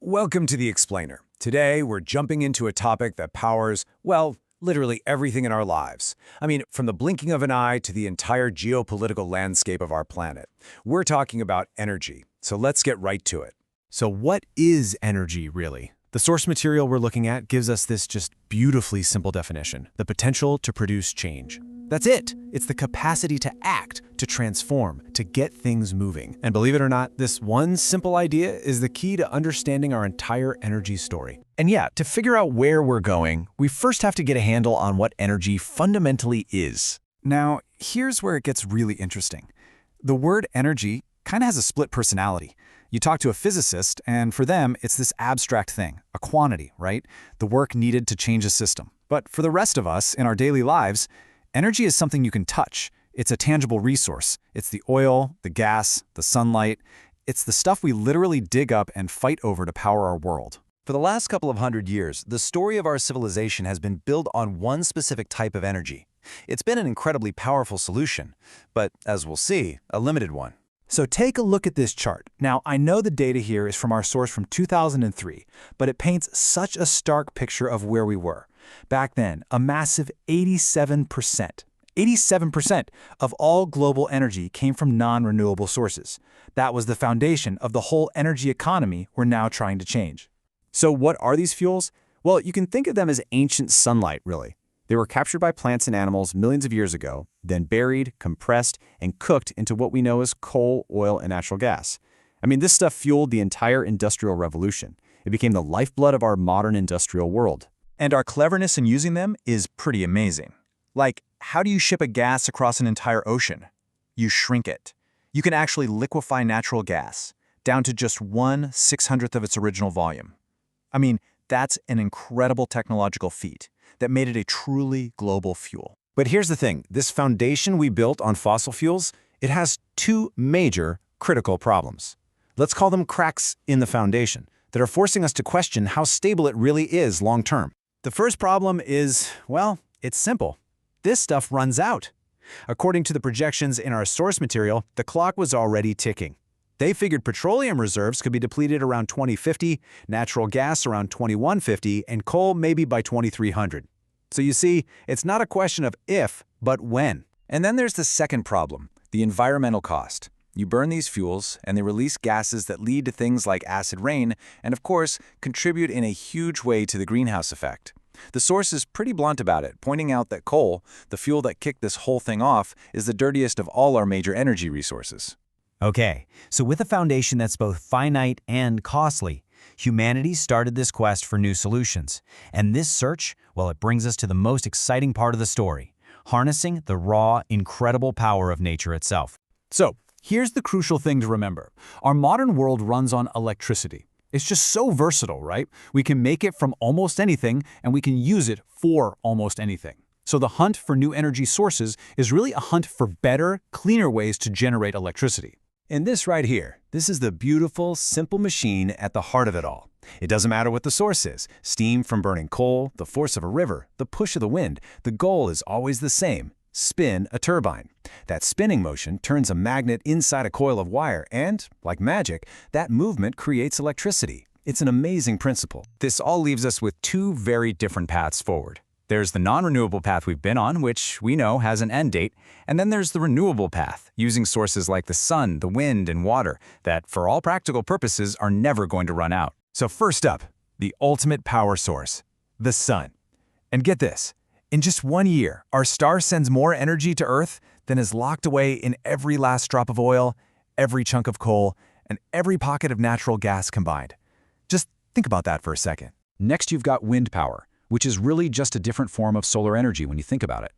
Welcome to The Explainer. Today, we're jumping into a topic that powers, well, literally everything in our lives. I mean, from the blinking of an eye to the entire geopolitical landscape of our planet. We're talking about energy, so let's get right to it. So what is energy, really? The source material we're looking at gives us this just beautifully simple definition: the potential to produce change. That's it. It's the capacity to act, to transform, to get things moving. And believe it or not, this one simple idea is the key to understanding our entire energy story. And yeah, to figure out where we're going, we first have to get a handle on what energy fundamentally is. Now, here's where it gets really interesting. The word energy kind of has a split personality. You talk to a physicist, and for them, it's this abstract thing, a quantity, right? The work needed to change a system. But for the rest of us, in our daily lives, energy is something you can touch. It's a tangible resource. It's the oil, the gas, the sunlight. It's the stuff we literally dig up and fight over to power our world. For the last couple of hundred years, the story of our civilization has been built on one specific type of energy. It's been an incredibly powerful solution, but as we'll see, a limited one. So take a look at this chart. Now, I know the data here is from our source from 2003, but it paints such a stark picture of where we were. Back then, a massive 87% of all global energy came from non-renewable sources. That was the foundation of the whole energy economy we're now trying to change. So what are these fuels? Well, you can think of them as ancient sunlight, really. They were captured by plants and animals millions of years ago, then buried, compressed, and cooked into what we know as coal, oil, and natural gas. I mean, this stuff fueled the entire Industrial Revolution. It became the lifeblood of our modern industrial world. And our cleverness in using them is pretty amazing. Like, how do you ship a gas across an entire ocean? You shrink it. You can actually liquefy natural gas down to just 1/600th of its original volume. I mean, that's an incredible technological feat that made it a truly global fuel. But here's the thing, this foundation we built on fossil fuels, it has two major critical problems. Let's call them cracks in the foundation that are forcing us to question how stable it really is long-term. The first problem is, well, it's simple. This stuff runs out. According to the projections in our source material, the clock was already ticking. They figured petroleum reserves could be depleted around 2050, natural gas around 2150, and coal maybe by 2300. So you see, it's not a question of if, but when. And then there's the second problem, the environmental cost. You burn these fuels, and they release gases that lead to things like acid rain, and of course, contribute in a huge way to the greenhouse effect. The source is pretty blunt about it, pointing out that coal, the fuel that kicked this whole thing off, is the dirtiest of all our major energy resources. Okay, so with a foundation that's both finite and costly, humanity started this quest for new solutions. And this search, well, it brings us to the most exciting part of the story, harnessing the raw, incredible power of nature itself. So, here's the crucial thing to remember. Our modern world runs on electricity. It's just so versatile, right? We can make it from almost anything, and we can use it for almost anything. So the hunt for new energy sources is really a hunt for better, cleaner ways to generate electricity. And this right here, this is the beautiful, simple machine at the heart of it all. It doesn't matter what the source is, steam from burning coal, the force of a river, the push of the wind, the goal is always the same: spin a turbine. That spinning motion turns a magnet inside a coil of wire and, like magic, that movement creates electricity. It's an amazing principle. This all leaves us with two very different paths forward. There's the non-renewable path we've been on, which we know has an end date, and then there's the renewable path, using sources like the sun, the wind, and water that, for all practical purposes, are never going to run out. So first up, the ultimate power source, the sun. And get this, in just 1 year, our star sends more energy to Earth than is locked away in every last drop of oil, every chunk of coal, and every pocket of natural gas combined. Just think about that for a second. Next, you've got wind power, which is really just a different form of solar energy when you think about it.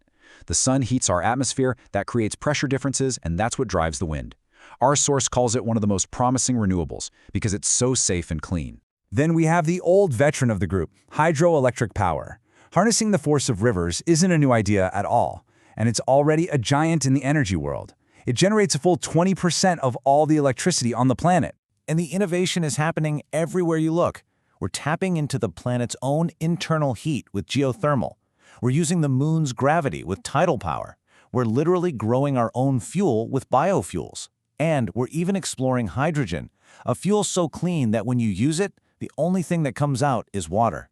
The sun heats our atmosphere, that creates pressure differences, and that's what drives the wind. Our source calls it one of the most promising renewables because it's so safe and clean. Then we have the old veteran of the group, hydroelectric power. Harnessing the force of rivers isn't a new idea at all, and it's already a giant in the energy world. It generates a full 20% of all the electricity on the planet. And the innovation is happening everywhere you look. We're tapping into the planet's own internal heat with geothermal. We're using the moon's gravity with tidal power. We're literally growing our own fuel with biofuels. And we're even exploring hydrogen, a fuel so clean that when you use it, The only thing that comes out is water.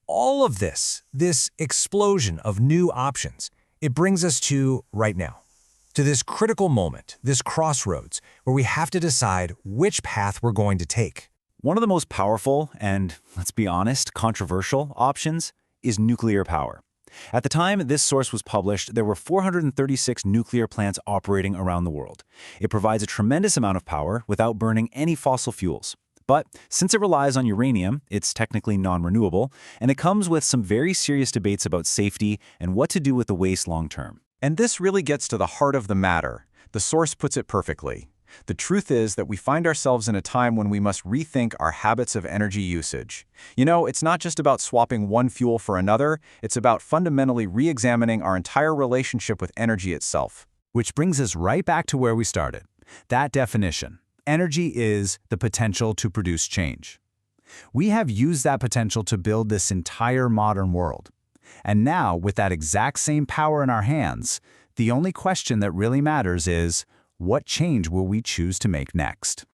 All of this explosion of new options, it brings us to right now, to this critical moment, this crossroads, where we have to decide which path we're going to take. One of the most powerful and, let's be honest, controversial options is nuclear power. At the time this source was published, there were 436 nuclear plants operating around the world. It provides a tremendous amount of power without burning any fossil fuels. But since it relies on uranium, it's technically non-renewable, and it comes with some very serious debates about safety and what to do with the waste long-term. And this really gets to the heart of the matter. The source puts it perfectly. The truth is that we find ourselves in a time when we must rethink our habits of energy usage. You know, it's not just about swapping one fuel for another, it's about fundamentally re-examining our entire relationship with energy itself. Which brings us right back to where we started. That definition. Energy is the potential to produce change. We have used that potential to build this entire modern world. And now, with that exact same power in our hands, the only question that really matters is, what change will we choose to make next?